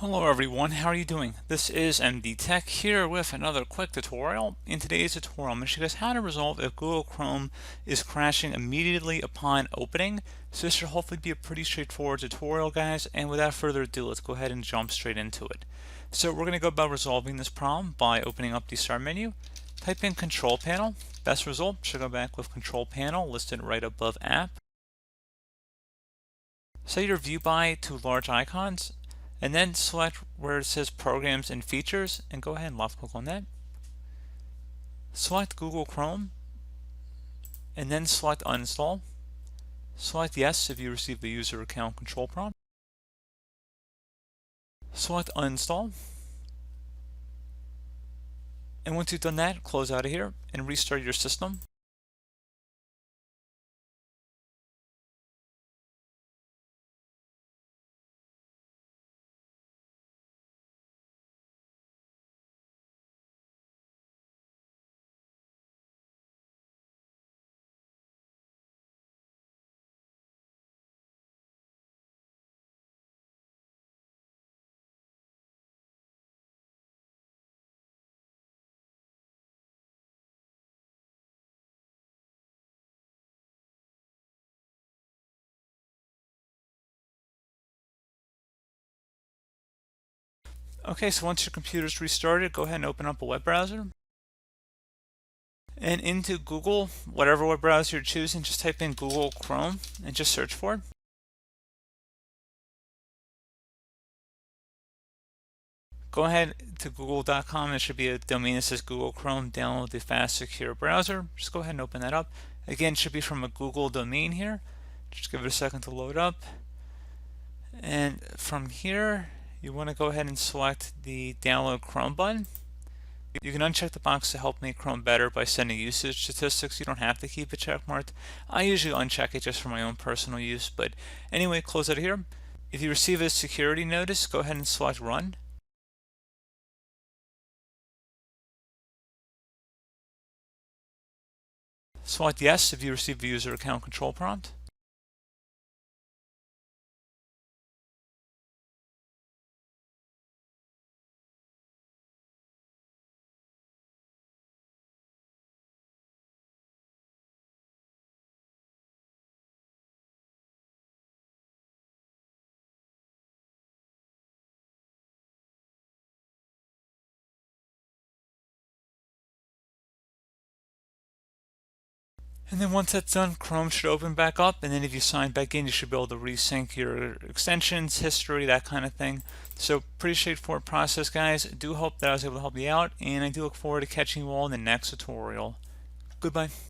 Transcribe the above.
Hello everyone, how are you doing? This is MD Tech here with another quick tutorial. In today's tutorial, I'm going to show you guys how to resolve if Google Chrome is crashing immediately upon opening. So this should hopefully be a pretty straightforward tutorial, guys, and without further ado, let's go ahead and jump straight into it. So we're going to go about resolving this problem by opening up the Start menu, type in Control Panel. Best result should go back with Control Panel listed right above App. Set your view by to large icons, and then select where it says Programs and Features and go ahead and left click on that. Select Google Chrome and then select Uninstall. Select Yes if you receive the user account control prompt. Select Uninstall. And once you've done that, close out of here and restart your system. Okay, so once your computer's restarted, go ahead and open up a web browser. And into Google, whatever web browser you're choosing, just type in Google Chrome and just search for it. Go ahead to google.com. There should be a domain that says Google Chrome. Download the fast, secure browser. Just go ahead and open that up. Again, it should be from a Google domain here. Just give it a second to load up. And from here, you want to go ahead and select the Download Chrome button. You can uncheck the box to help make Chrome better by sending usage statistics. You don't have to keep it checkmarked. I usually uncheck it just for my own personal use. But anyway, close out of here. If you receive a security notice, go ahead and select Run. Select Yes if you receive the user account control prompt. And then once that's done, Chrome should open back up, and then if you sign back in, you should be able to resync your extensions, history, that kind of thing. So pretty straightforward process, guys. I do hope that I was able to help you out, and I do look forward to catching you all in the next tutorial. Goodbye.